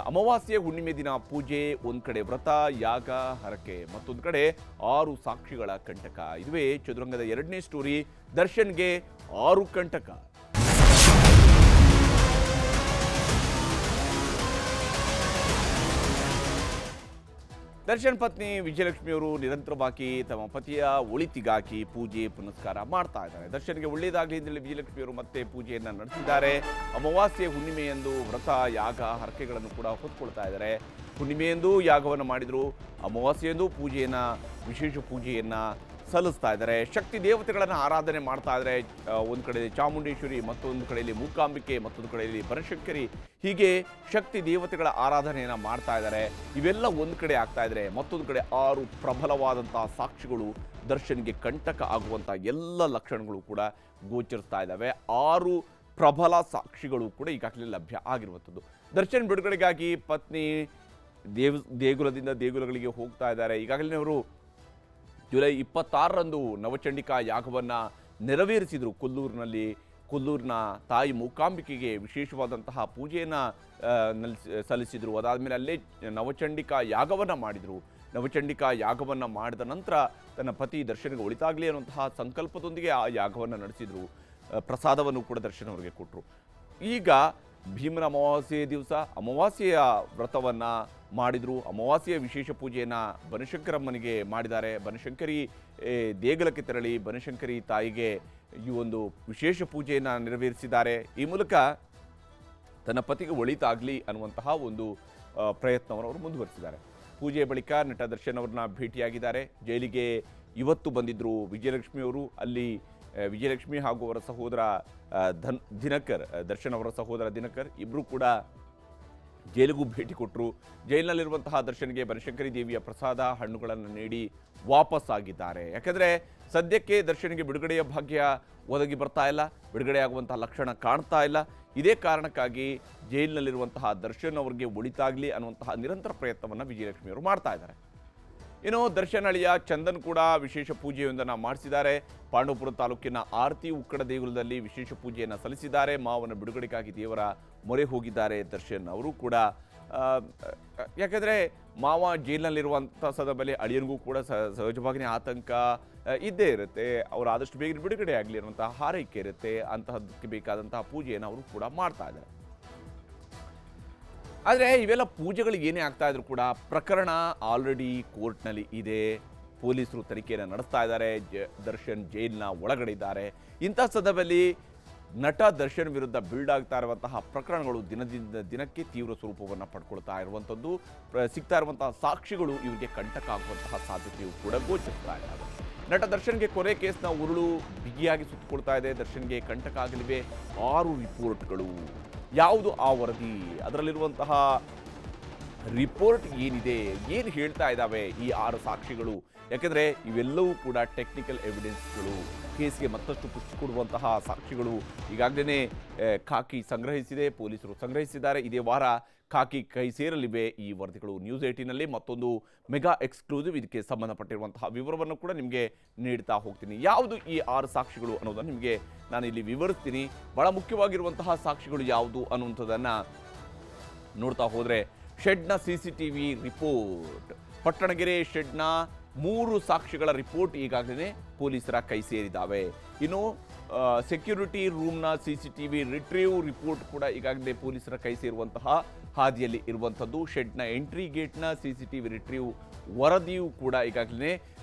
ಅಮಾವಾಸ್ಯೆ ಹುಣ್ಣಿಮೆ ದಿನ ಪೂಜೆ, ಒಂದು ಕಡೆ ವ್ರತ, ಯಾಗ, ಹರಕೆ, ಮತ್ತೊಂದು ಕಡೆ 6 ಸಾಕ್ಷಿಗಳ ಕಂಟಕ. ಇದುವೇ ಚದುರಂಗದ ಎರಡನೇ ಸ್ಟೋರಿ. ದರ್ಶನ್ಗೆ 6 ಕಂಟಕ. ದರ್ಶನ್ ಪತ್ನಿ ವಿಜಯಲಕ್ಷ್ಮಿಯವರು ನಿರಂತರವಾಗಿ ತಮ್ಮ ಪತಿಯ ಒಳಿತಿಗಾಗಿ ಪೂಜೆ ಪುನಸ್ಕಾರ ಮಾಡ್ತಾ ಇದ್ದಾರೆ. ದರ್ಶನ್ಗೆ ಒಳ್ಳೆಯದಾಗಲಿ ಅಂತೇಳಿ ವಿಜಯಲಕ್ಷ್ಮಿಯವರು ಮತ್ತೆ ಪೂಜೆಯನ್ನು ನಡೆಸಿದ್ದಾರೆ. ಅಮಾವಾಸ್ಯೆ ಹುಣ್ಣಿಮೆಯಂದು ವ್ರತ, ಯಾಗ, ಹರಕೆಗಳನ್ನು ಕೂಡ ಹೊತ್ಕೊಳ್ತಾ ಇದ್ದಾರೆ. ಹುಣ್ಣಿಮೆಯಂದು ಯಾಗವನ್ನು ಮಾಡಿದರು, ಅಮಾವಾಸ್ಯೆಯಂದು ಪೂಜೆಯನ್ನು, ವಿಶೇಷ ಪೂಜೆಯನ್ನು ಸಲ್ಲಿಸ್ತಾ ಇದ್ದಾರೆ. ಶಕ್ತಿ ದೇವತೆಗಳನ್ನು ಆರಾಧನೆ ಮಾಡ್ತಾ ಇದ್ದಾರೆ. ಒಂದು ಕಡೆ ಚಾಮುಂಡೇಶ್ವರಿ, ಮತ್ತೊಂದು ಕಡೆಯಲ್ಲಿ ಮೂಕಾಂಬಿಕೆ, ಮತ್ತೊಂದು ಕಡೆಯಲ್ಲಿ ಬನಶಂಕರಿ, ಹೀಗೆ ಶಕ್ತಿ ದೇವತೆಗಳ ಆರಾಧನೆಯನ್ನು ಮಾಡ್ತಾ ಇದ್ದಾರೆ. ಇವೆಲ್ಲ ಒಂದು ಕಡೆ ಆಗ್ತಾ ಇದ್ದಾರೆ. ಮತ್ತೊಂದು ಕಡೆ 6 ಪ್ರಬಲವಾದಂತಹ ಸಾಕ್ಷಿಗಳು ದರ್ಶನ್ಗೆ ಕಂಟಕ ಆಗುವಂಥ ಎಲ್ಲ ಲಕ್ಷಣಗಳು ಕೂಡ ಗೋಚರಿಸ್ತಾ ಇದ್ದಾವೆ. 6 ಪ್ರಬಲ ಸಾಕ್ಷಿಗಳು ಕೂಡ ಈಗಾಗಲೇ ಲಭ್ಯ ಆಗಿರುವಂಥದ್ದು. ದರ್ಶನ್ ಬಿಡುಗಡೆಗಾಗಿ ಪತ್ನಿ ದೇಗುಲದಿಂದ ದೇಗುಲಗಳಿಗೆ ಹೋಗ್ತಾ ಇದ್ದಾರೆ. ಈಗಾಗಲೇ ಅವರು ಜುಲೈ 26ರಂದು ನವಚಂಡಿಕಾ ಯಾಗವನ್ನು ನೆರವೇರಿಸಿದರು. ಕೊಲ್ಲೂರಿನ ತಾಯಿ ಮೂಕಾಂಬಿಕೆಗೆ ವಿಶೇಷವಾದಂತಹ ಪೂಜೆಯನ್ನು ಸಲ್ಲಿಸಿದರು. ಅದಾದಮೇಲೆ ಅಲ್ಲೇ ನವಚಂಡಿಕಾ ಯಾಗವನ್ನು ಮಾಡಿದರು. ನವಚಂಡಿಕಾ ಯಾಗವನ್ನು ಮಾಡಿದ ನಂತರ ತನ್ನ ಪತಿ ದರ್ಶನ್ಗೆ ಒಳಿತಾಗಲಿ ಅನ್ನುವಂತಹ ಸಂಕಲ್ಪದೊಂದಿಗೆ ಆ ಯಾಗವನ್ನು ನಡೆಸಿದರು. ಪ್ರಸಾದವನ್ನು ಕೂಡ ದರ್ಶನ್ ಅವರಿಗೆ ಕೊಟ್ಟರು. ಈಗ ಭೀಮನ ಅಮಾವಾಸ್ಯೆಯ ದಿವಸ ಅಮಾವಾಸ್ಯೆಯ ವ್ರತವನ್ನು ಮಾಡಿದರು. ಅಮಾವಾಸ್ಯೆಯ ವಿಶೇಷ ಪೂಜೆಯನ್ನು ಬನಶಂಕರಮ್ಮನಿಗೆ ಮಾಡಿದ್ದಾರೆ. ಬನಶಂಕರಿ ದೇಗುಲಕ್ಕೆ ತೆರಳಿ ಬನಶಂಕರಿ ತಾಯಿಗೆ ಈ ಒಂದು ವಿಶೇಷ ಪೂಜೆಯನ್ನು ನೆರವೇರಿಸಿದ್ದಾರೆ. ಈ ಮೂಲಕ ತನ್ನ ಪತಿಗೆ ಒಳಿತಾಗಲಿ ಅನ್ನುವಂತಹ ಒಂದು ಪ್ರಯತ್ನವನ್ನು ಅವರು ಮುಂದುವರಿಸಿದ್ದಾರೆ. ಪೂಜೆಯ ಬಳಿಕ ನಟ ದರ್ಶನ್ ಅವ್ರನ್ನ ಭೇಟಿಯಾಗಿದ್ದಾರೆ. ಜೈಲಿಗೆ ಇವತ್ತು ಬಂದಿದ್ದರು ವಿಜಯಲಕ್ಷ್ಮಿಯವರು. ಅಲ್ಲಿ ವಿಜಯಲಕ್ಷ್ಮಿ ಹಾಗೂ ಅವರ ಸಹೋದರ ದಿನಕರ್, ದರ್ಶನ್ ಅವರ ಸಹೋದರ ದಿನಕರ್ ಇಬ್ಬರು ಕೂಡ ಜೈಲಿಗೂ ಭೇಟಿ ಕೊಟ್ಟರು. ಜೈಲಿನಲ್ಲಿರುವಂತಹ ದರ್ಶನ್ಗೆ ಬನಶಂಕರಿ ದೇವಿಯ ಪ್ರಸಾದ, ಹಣ್ಣುಗಳನ್ನು ನೀಡಿ ವಾಪಸ್ಸಾಗಿದ್ದಾರೆ. ಯಾಕಂದರೆ ಸದ್ಯಕ್ಕೆ ದರ್ಶನ್ಗೆ ಬಿಡುಗಡೆಯ ಭಾಗ್ಯ ಒದಗಿ ಬರ್ತಾ ಇಲ್ಲ, ಬಿಡುಗಡೆಯಾಗುವಂತಹ ಲಕ್ಷಣ ಕಾಣ್ತಾ ಇಲ್ಲ. ಇದೇ ಕಾರಣಕ್ಕಾಗಿ ಜೈಲಿನಲ್ಲಿರುವಂತಹ ದರ್ಶನ್ ಅವರಿಗೆ ಒಳಿತಾಗಲಿ ಅನ್ನುವಂತಹ ನಿರಂತರ ಪ್ರಯತ್ನವನ್ನು ವಿಜಯಲಕ್ಷ್ಮಿಯವರು ಮಾಡ್ತಾ ಇದ್ದಾರೆ. ಇನ್ನು ದರ್ಶನ್ ಅಳಿಯ ಚಂದನ್ ಕೂಡ ವಿಶೇಷ ಪೂಜೆಯೊಂದನ್ನು ಮಾಡಿಸಿದ್ದಾರೆ. ಪಾಂಡವಪುರ ತಾಲೂಕಿನ ಆರತಿ ಉಕ್ಕಡ ದೇಗುಲದಲ್ಲಿ ವಿಶೇಷ ಪೂಜೆಯನ್ನು ಸಲ್ಲಿಸಿದ್ದಾರೆ. ಮಾವನ ಬಿಡುಗಡೆಗಾಗಿ ದೇವರ ಮೊರೆ ಹೋಗಿದ್ದಾರೆ ದರ್ಶನ್ ಅವರು ಕೂಡ. ಯಾಕಂದರೆ ಮಾವ ಜೈಲಿನಲ್ಲಿರುವಂಥ ಸಂದರ್ಭದಲ್ಲಿ ಅಳಿಯನಿಗೂ ಕೂಡ ಸಹಜವಾಗಿಯೇ ಆತಂಕ ಇದ್ದೇ ಇರುತ್ತೆ. ಅವರು ಆದಷ್ಟು ಬೇಗ ಬಿಡುಗಡೆ ಆಗಲಿ ಅನ್ನುವಂತಹ ಹಾರೈಕೆ ಇರುತ್ತೆ. ಅಂತಹದಕ್ಕೆ ಬೇಕಾದಂತಹ ಪೂಜೆಯನ್ನು ಅವರು ಕೂಡ ಮಾಡ್ತಾ ಇದ್ದಾರೆ. ಆದರೆ ಇವೆಲ್ಲ ಪೂಜೆಗಳು ಏನೇ ಆಗ್ತಾ ಇದ್ರು ಕೂಡ ಪ್ರಕರಣ ಆಲ್ರೆಡಿ ಕೋರ್ಟ್ನಲ್ಲಿ ಇದೆ. ಪೊಲೀಸರು ತನಿಖೆಯನ್ನು ನಡೆಸ್ತಾ ಇದ್ದಾರೆ. ದರ್ಶನ್ ಜೈಲಿನ ಒಳಗಡೆ ಇದ್ದಾರೆ. ಇಂಥ ಸಂದರ್ಭದಲ್ಲಿ ನಟ ದರ್ಶನ್ ವಿರುದ್ಧ ಬಿಲ್ಡ್ ಆಗ್ತಾ ಇರುವಂತಹ ಪ್ರಕರಣಗಳು ದಿನದಿಂದ ದಿನಕ್ಕೆ ತೀವ್ರ ಸ್ವರೂಪವನ್ನು ಪಡ್ಕೊಳ್ತಾ ಇರುವಂಥದ್ದು. ಸಿಗ್ತಾ ಇರುವಂತಹ ಸಾಕ್ಷಿಗಳು ಇವರಿಗೆ ಕಂಟಕ ಆಗುವಂತಹ ಸಾಧ್ಯತೆಯು ಕೂಡ ಗೋಚರಿಸ್ತಾ ಇದೆ. ನಟ ದರ್ಶನ್ಗೆ ಕೊಲೆ ಕೇಸ್ನ ಉರುಳು ಬಿಗಿಯಾಗಿ ಸುತ್ತಕೊಳ್ತಾ ಇದೆ. ದರ್ಶನ್ಗೆ ಕಂಟಕ ಆಗಲಿವೆ 6 ರಿಪೋರ್ಟ್ಗಳು. ಯಾವುದು ಆ ವರದಿ, ಅದರಲ್ಲಿರುವಂತಹ ರಿಪೋರ್ಟ್ ಏನಿದೆ, ಏನು ಹೇಳ್ತಾ ಇದ್ದಾವೆ ಈ 6 ಸಾಕ್ಷಿಗಳು? ಯಾಕೆಂದರೆ ಇವೆಲ್ಲವೂ ಕೂಡ ಟೆಕ್ನಿಕಲ್ ಎವಿಡೆನ್ಸ್ಗಳು, ಕೇಸ್ಗೆ ಮತ್ತಷ್ಟು ಪುಷ್ಟಿ ಕೊಡುವಂತಹ ಸಾಕ್ಷಿಗಳು. ಈಗಾಗಲೇ ಖಾಕಿ ಸಂಗ್ರಹಿಸಿದೆ, ಪೊಲೀಸರು ಸಂಗ್ರಹಿಸಿದ್ದಾರೆ. ಇದೇ ವಾರ ಖಾಕಿ ಕೈ ಸೇರಲಿವೆ ಈ ವರದಿಗಳು. ನ್ಯೂಸ್ 18ನಲ್ಲಿ ಮತ್ತೊಂದು ಮೆಗಾ ಎಕ್ಸ್ಕ್ಲೂಸಿವ್ ಇದಕ್ಕೆ ಸಂಬಂಧಪಟ್ಟಿರುವಂತಹ ವಿವರವನ್ನು ಕೂಡ ನಿಮಗೆ ನೀಡ್ತಾ ಹೋಗ್ತೀನಿ. ಯಾವುದು ಈ 6 ಸಾಕ್ಷಿಗಳು ಅನ್ನೋದನ್ನು ನಿಮಗೆ ನಾನು ಇಲ್ಲಿ ವಿವರಿಸ್ತೀನಿ. ಬಹಳ ಮುಖ್ಯವಾಗಿರುವಂತಹ ಸಾಕ್ಷಿಗಳು ಯಾವುದು ಅನ್ನುವಂಥದ್ದನ್ನು ನೋಡ್ತಾ ಹೋದರೆ, ಶೆಡ್ನ CCTV ರಿಪೋರ್ಟ್. ಪಟ್ಟಣಗೆರೆ ಶೆಡ್ನ 3 ಸಾಕ್ಷಿಗಳ ರಿಪೋರ್ಟ್ ಈಗಾಗಲೇ ಪೊಲೀಸರ ಕೈ ಸೇರಿದ್ದಾವೆ. ಇನ್ನು ಸೆಕ್ಯೂರಿಟಿ ರೂಮ್ನ CCTV ರಿಟ್ರೀವ್ ರಿಪೋರ್ಟ್ ಕೂಡ ಈಗಾಗಲೇ ಪೊಲೀಸರ ಕೈ ಸೇರುವಂತಹ ಹಾದಿಯಲ್ಲಿ ಇರುವಂಥದ್ದು. ಶೆಡ್ನ ಎಂಟ್ರಿ ಗೇಟ್ನ CCTV ರಿಟ್ರೀವ್ ವರದಿಯೂ ಕೂಡ ಈಗಾಗಲೇ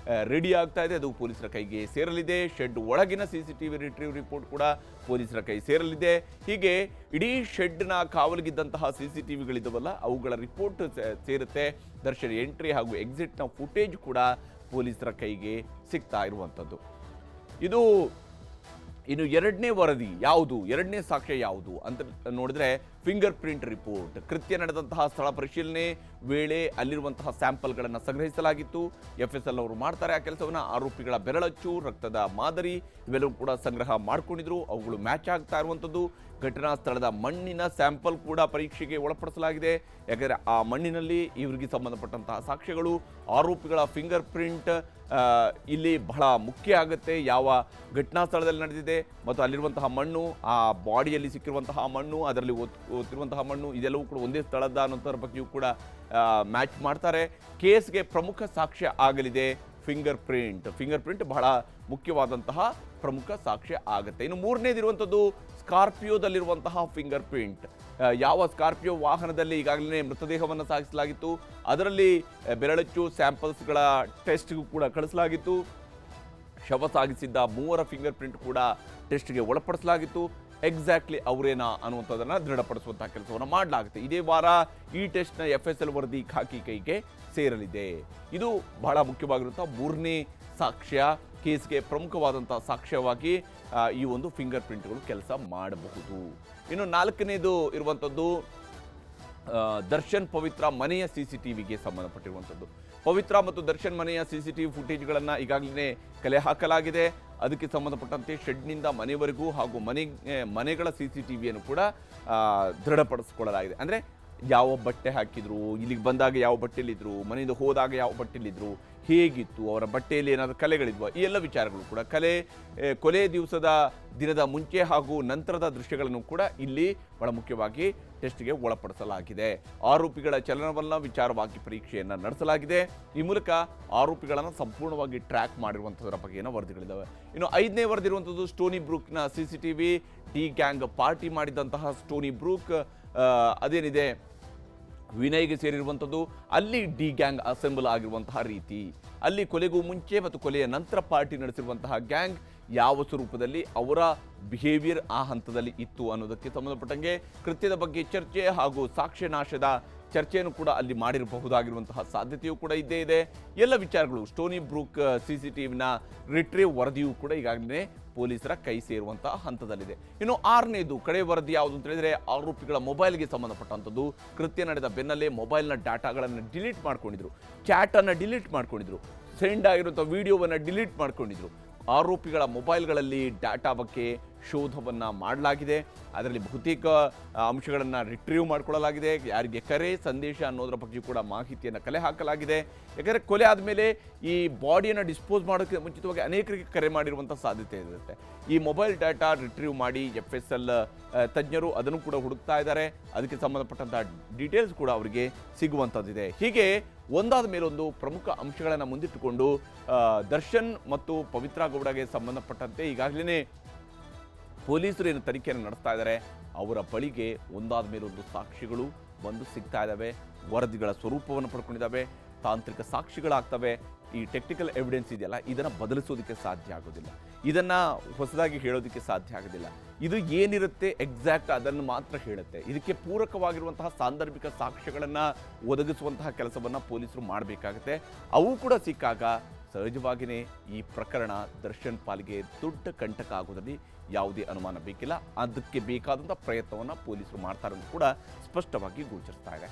ರೆಡಿ ಆಗ್ತಾ ಇದೆ, ಅದು ಪೊಲೀಸರ ಕೈಗೆ ಸೇರಲಿದೆ. ಶೆಡ್ ಒಳಗಿನ CCTV ರಿಟ್ರೀವ್ ರಿಪೋರ್ಟ್ ಕೂಡ ಪೊಲೀಸರ ಕೈ ಸೇರಲಿದೆ. ಹೀಗೆ ಇಡೀ ಶೆಡ್ನ ಕಾವಲಿಗಿದ್ದಂತಹ CCTVಗಳಿದ್ದವಲ್ಲ, ಅವುಗಳ ರಿಪೋರ್ಟ್ ಸೇರುತ್ತೆ. ದರ್ಶನ್ ಎಂಟ್ರಿ ಹಾಗೂ ಎಕ್ಸಿಟ್ನ ಫುಟೇಜ್ ಕೂಡ ಪೊಲೀಸರ ಕೈಗೆ ಸಿಗ್ತಾ ಇರುವಂಥದ್ದು. ಇನ್ನು ಎರಡನೇ ವರದಿ ಯಾವುದು, ಎರಡನೇ ಸಾಕ್ಷ್ಯ ಯಾವುದು ಅಂತ ನೋಡಿದ್ರೆ ಫಿಂಗರ್ ಪ್ರಿಂಟ್ ರಿಪೋರ್ಟ್. ಕೃತ್ಯ ನಡೆದಂತಹ ಸ್ಥಳ ಪರಿಶೀಲನೆ ವೇಳೆ ಅಲ್ಲಿರುವಂತಹ ಸ್ಯಾಂಪಲ್ಗಳನ್ನು ಸಂಗ್ರಹಿಸಲಾಗಿತ್ತು. FSL ಅವರು ಮಾಡ್ತಾರೆ ಆ ಕೆಲಸವನ್ನು. ಆರೋಪಿಗಳ ಬೆರಳಚ್ಚು, ರಕ್ತದ ಮಾದರಿ ಇವೆಲ್ಲವೂ ಕೂಡ ಸಂಗ್ರಹ ಮಾಡ್ಕೊಂಡಿದ್ರು. ಅವುಗಳು ಮ್ಯಾಚ್ ಆಗ್ತಾ ಇರುವಂಥದ್ದು. ಘಟನಾ ಸ್ಥಳದ ಮಣ್ಣಿನ ಸ್ಯಾಂಪಲ್ ಕೂಡ ಪರೀಕ್ಷೆಗೆ ಒಳಪಡಿಸಲಾಗಿದೆ. ಯಾಕಂದರೆ ಆ ಮಣ್ಣಿನಲ್ಲಿ ಇವರಿಗೆ ಸಂಬಂಧಪಟ್ಟಂತಹ ಸಾಕ್ಷ್ಯಗಳು, ಆರೋಪಿಗಳ ಫಿಂಗರ್ ಪ್ರಿಂಟ್ ಇಲ್ಲಿ ಬಹಳ ಮುಖ್ಯ ಆಗುತ್ತೆ. ಯಾವ ಘಟನಾ ಸ್ಥಳದಲ್ಲಿ ನಡೆದಿದೆ ಮತ್ತು ಅಲ್ಲಿರುವಂತಹ ಮಣ್ಣು, ಆ ಬಾಡಿಯಲ್ಲಿ ಸಿಕ್ಕಿರುವಂತಹ ಮಣ್ಣು, ಅದರಲ್ಲಿ ಇವತ್ತಿರುವಂತಹ ಮಣ್ಣು ಇದೆಲ್ಲವೂ ಕೂಡ ಒಂದೇ ಸ್ಥಳದ ಅನ್ನೋದ್ರ ಬಗ್ಗೆಯೂ ಕೂಡ ಮ್ಯಾಚ್ ಮಾಡ್ತಾರೆ. ಕೇಸ್ಗೆ ಪ್ರಮುಖ ಸಾಕ್ಷ್ಯ ಆಗಲಿದೆ ಫಿಂಗರ್ ಪ್ರಿಂಟ್ ಬಹಳ ಮುಖ್ಯವಾದಂತಹ ಪ್ರಮುಖ ಸಾಕ್ಷ್ಯ ಆಗುತ್ತೆ. ಇನ್ನು ಮೂರನೇದಿರುವಂಥದ್ದು ಸ್ಕಾರ್ಪಿಯೋದಲ್ಲಿರುವಂತಹ ಫಿಂಗರ್ ಪ್ರಿಂಟ್. ಯಾವ ಸ್ಕಾರ್ಪಿಯೋ ವಾಹನದಲ್ಲಿ ಈಗಾಗಲೇ ಮೃತದೇಹವನ್ನು ಸಾಗಿಸಲಾಗಿತ್ತು, ಅದರಲ್ಲಿ ಬೆರಳಚ್ಚು ಸ್ಯಾಂಪಲ್ಸ್ಗಳ ಟೆಸ್ಟ್ಗೂ ಕೂಡ ಕಳಿಸಲಾಗಿತ್ತು. ಶವ ಸಾಗಿಸಿದ್ದ 3 ಫಿಂಗರ್ ಪ್ರಿಂಟ್ ಕೂಡ ಟೆಸ್ಟ್ಗೆ ಒಳಪಡಿಸಲಾಗಿತ್ತು. ಎಕ್ಸಾಕ್ಟ್ಲಿ ಅವರೇನಾ ಅನ್ನುವಂಥದ್ದನ್ನು ದೃಢಪಡಿಸುವಂತಹ ಕೆಲಸವನ್ನು ಮಾಡಲಾಗುತ್ತೆ. ಇದೇ ವಾರ ಈ ಟೆಸ್ಟ್ನ FSL ವರದಿ ಖಾಕಿ ಕೈಗೆ ಸೇರಲಿದೆ. ಇದು ಬಹಳ ಮುಖ್ಯವಾಗಿರುವಂಥ ಮೂರನೇ ಸಾಕ್ಷ್ಯ, ಕೇಸ್ಗೆ ಪ್ರಮುಖವಾದಂಥ ಸಾಕ್ಷ್ಯವಾಗಿ ಈ ಒಂದು ಫಿಂಗರ್ ಪ್ರಿಂಟ್ಗಳು ಕೆಲಸ ಮಾಡಬಹುದು. ಇನ್ನು 4ನೇದು ಇರುವಂಥದ್ದು ದರ್ಶನ್ ಪವಿತ್ರ ಮನೆಯ CCTVಗೆ ಸಂಬಂಧಪಟ್ಟಿರುವಂಥದ್ದು. ಪವಿತ್ರ ಮತ್ತು ದರ್ಶನ್ ಮನೆಯ CCTV ಫುಟೇಜ್ಗಳನ್ನು ಈಗಾಗಲೇ ಕಲೆ ಹಾಕಲಾಗಿದೆ. ಅದಕ್ಕೆ ಸಂಬಂಧಪಟ್ಟಂತೆ ಶೆಡ್ನಿಂದ ಮನೆವರೆಗೂ ಹಾಗೂ ಮನೆಗಳ CCTVಯನ್ನು ಕೂಡ ದೃಢಪಡಿಸಿಕೊಳ್ಳಲಾಗಿದೆ. ಅಂದರೆ ಯಾವ ಬಟ್ಟೆ ಹಾಕಿದ್ರು, ಇಲ್ಲಿಗೆ ಬಂದಾಗ ಯಾವ ಬಟ್ಟೆಯಲ್ಲಿದ್ದರು, ಮನೆಯಿಂದ ಹೋದಾಗ ಯಾವ ಬಟ್ಟೆಯಲ್ಲಿದ್ದರು, ಹೇಗಿತ್ತು, ಅವರ ಬಟ್ಟೆಯಲ್ಲಿ ಏನಾದರೂ ಕಲೆಗಳಿದ್ವ, ಈ ಎಲ್ಲ ವಿಚಾರಗಳು ಕೂಡ ಕೊಲೆ ದಿನದ ಮುಂಚೆ ಹಾಗೂ ನಂತರದ ದೃಶ್ಯಗಳನ್ನು ಕೂಡ ಇಲ್ಲಿ ಬಹಳ ಮುಖ್ಯವಾಗಿ ಟೆಸ್ಟ್ಗೆ ಒಳಪಡಿಸಲಾಗಿದೆ. ಆರೋಪಿಗಳ ಚಲನವಲನ ವಿಚಾರವಾಗಿ ಪರೀಕ್ಷೆಯನ್ನು ನಡೆಸಲಾಗಿದೆ. ಈ ಮೂಲಕ ಆರೋಪಿಗಳನ್ನು ಸಂಪೂರ್ಣವಾಗಿ ಟ್ರ್ಯಾಕ್ ಮಾಡಿರುವಂಥದ್ರ ಬಗ್ಗೆನ ವರದಿಗಳಿದ್ದಾವೆ. ಇನ್ನು 5ನೇ ವರದಿ ಇರುವಂಥದ್ದು ಸ್ಟೋನಿ ಬ್ರೂಕ್ನ CCTV. ಡಿ ಗ್ಯಾಂಗ್ ಪಾರ್ಟಿ ಮಾಡಿದಂತಹ ಸ್ಟೋನಿ ಬ್ರೂಕ್ ಅದೇನಿದೆ ವಿನಯ್ಗೆ ಸೇರಿರುವಂಥದ್ದು. ಅಲ್ಲಿ ಡಿ ಗ್ಯಾಂಗ್ ಅಸೆಂಬಲ್ ಆಗಿರುವಂತಹ ರೀತಿ, ಅಲ್ಲಿ ಕೊಲೆಗೂ ಮುಂಚೆ ಮತ್ತು ಕೊಲೆಯ ನಂತರ ಪಾರ್ಟಿ ನಡೆಸಿರುವಂತಹ ಗ್ಯಾಂಗ್ ಯಾವ ಸ್ವರೂಪದಲ್ಲಿ ಅವರ ಬಿಹೇವಿಯರ್ ಆ ಹಂತದಲ್ಲಿ ಇತ್ತು ಅನ್ನೋದಕ್ಕೆ ಸಂಬಂಧಪಟ್ಟಂಗೆ ಕೃತ್ಯದ ಬಗ್ಗೆ ಚರ್ಚೆ ಹಾಗೂ ಸಾಕ್ಷ್ಯ ನಾಶದ ಚರ್ಚೆಯನ್ನು ಕೂಡ ಅಲ್ಲಿ ಮಾಡಿರಬಹುದಾಗಿರುವಂತಹ ಸಾಧ್ಯತೆಯೂ ಕೂಡ ಇದ್ದೇ ಇದೆ. ಎಲ್ಲ ವಿಚಾರಗಳು ಸ್ಟೋನಿ ಬ್ರೂಕ್ CCTVನ ರಿಟ್ರೀವ್ ವರದಿಯೂ ಕೂಡ ಈಗಾಗಲೇ ಪೊಲೀಸರ ಕೈ ಸೇರುವಂತಹ ಹಂತದಲ್ಲಿದೆ. ಇನ್ನು 6ನೇದು ಕಡೆ ವರದಿ ಯಾವುದು ಅಂತ ಹೇಳಿದ್ರೆ ಆರೋಪಿಗಳ ಮೊಬೈಲ್ಗೆ ಸಂಬಂಧಪಟ್ಟಂಥದ್ದು. ಕೃತ್ಯ ನಡೆದ ಬೆನ್ನಲ್ಲೇ ಮೊಬೈಲ್ನ ಡಾಟಾಗಳನ್ನು ಡಿಲೀಟ್ ಮಾಡ್ಕೊಂಡಿದ್ರು, ಚಾಟನ್ನು ಡಿಲೀಟ್ ಮಾಡ್ಕೊಂಡಿದ್ರು, ಸೆಂಡ್ ಆಗಿರುವಂಥ ವಿಡಿಯೋವನ್ನು ಡಿಲೀಟ್ ಮಾಡ್ಕೊಂಡಿದ್ರು. ಆರೋಪಿಗಳ ಮೊಬೈಲ್ಗಳಲ್ಲಿ ಡಾಟಾ ಬಗ್ಗೆ ಶೋಧವನ್ನು ಮಾಡಲಾಗಿದೆ. ಅದರಲ್ಲಿ ಬಹುತೇಕ ಅಂಶಗಳನ್ನು ರಿಟ್ರೀವ್ ಮಾಡಿಕೊಳ್ಳಲಾಗಿದೆ. ಯಾರಿಗೆ ಕರೆ ಸಂದೇಶ ಅನ್ನೋದರ ಬಗ್ಗೆ ಕೂಡ ಮಾಹಿತಿಯನ್ನು ಕಲೆ ಹಾಕಲಾಗಿದೆ. ಯಾಕಂದರೆ ಕೊಲೆ ಆದಮೇಲೆ ಈ ಬಾಡಿಯನ್ನು ಡಿಸ್ಪೋಸ್ ಮಾಡೋಕ್ಕೆ ಮುಂಚಿತವಾಗಿ ಅನೇಕರಿಗೆ ಕರೆ ಮಾಡಿರುವಂಥ ಸಾಧ್ಯತೆ ಇರುತ್ತೆ. ಈ ಮೊಬೈಲ್ ಡಾಟಾ ರಿಟ್ರೀವ್ ಮಾಡಿ FSL ತಜ್ಞರು ಅದನ್ನು ಕೂಡ ಹುಡುಕ್ತಾ ಇದ್ದಾರೆ. ಅದಕ್ಕೆ ಸಂಬಂಧಪಟ್ಟಂಥ ಡೀಟೇಲ್ಸ್ ಕೂಡ ಅವರಿಗೆ ಸಿಗುವಂಥದ್ದಿದೆ. ಹೀಗೆ ಒಂದಾದ ಮೇಲೊಂದು ಪ್ರಮುಖ ಅಂಶಗಳನ್ನು ಮುಂದಿಟ್ಟುಕೊಂಡು ದರ್ಶನ್ ಮತ್ತು ಪವಿತ್ರ ಗೌಡಗೆ ಸಂಬಂಧಪಟ್ಟಂತೆ ಈಗಾಗಲೇ ಪೊಲೀಸರು ಏನು ತನಿಖೆಯನ್ನು ನಡೆಸ್ತಾ ಇದ್ದಾರೆ, ಅವರ ಬಳಿಗೆ ಒಂದಾದ ಮೇಲೊಂದು ಸಾಕ್ಷಿಗಳು ಬಂದು ಸಿಗ್ತಾ ಇದ್ದಾವೆ. ವರದಿಗಳ ಸ್ವರೂಪವನ್ನು ಪಡ್ಕೊಂಡಿದ್ದಾವೆ, ತಾಂತ್ರಿಕ ಸಾಕ್ಷಿಗಳಾಗ್ತವೆ. ಈ ಟೆಕ್ನಿಕಲ್ ಎವಿಡೆನ್ಸ್ ಇದೆಯಲ್ಲ, ಇದನ್ನು ಬದಲಿಸೋದಕ್ಕೆ ಸಾಧ್ಯ ಆಗೋದಿಲ್ಲ, ಇದನ್ನು ಹೊಸದಾಗಿ ಹೇಳೋದಕ್ಕೆ ಸಾಧ್ಯ ಆಗೋದಿಲ್ಲ. ಇದು ಏನಿರುತ್ತೆ ಎಕ್ಸಾಕ್ಟ್ ಅದನ್ನು ಮಾತ್ರ ಹೇಳುತ್ತೆ. ಇದಕ್ಕೆ ಪೂರಕವಾಗಿರುವಂತಹ ಸಾಂದರ್ಭಿಕ ಸಾಕ್ಷ್ಯಗಳನ್ನು ಒದಗಿಸುವಂತಹ ಕೆಲಸವನ್ನು ಪೊಲೀಸರು ಮಾಡಬೇಕಾಗುತ್ತೆ. ಅವು ಕೂಡ ಸಿಕ್ಕಾಗ ಸಹಜವಾಗಿಯೇ ಈ ಪ್ರಕರಣ ದರ್ಶನ್ ಪಾಲಿಗೆ ದೊಡ್ಡ ಕಂಟಕ ಆಗೋದ್ರಲ್ಲಿ ಯಾವುದೇ ಅನುಮಾನ ಬೇಕಿಲ್ಲ. ಅದಕ್ಕೆ ಬೇಕಾದಂಥ ಪ್ರಯತ್ನವನ್ನು ಪೊಲೀಸರು ಮಾಡ್ತಾರೆ ಅಂತ ಕೂಡ ಸ್ಪಷ್ಟವಾಗಿ ಗೋಚರಿಸ್ತಾ ಇದೆ.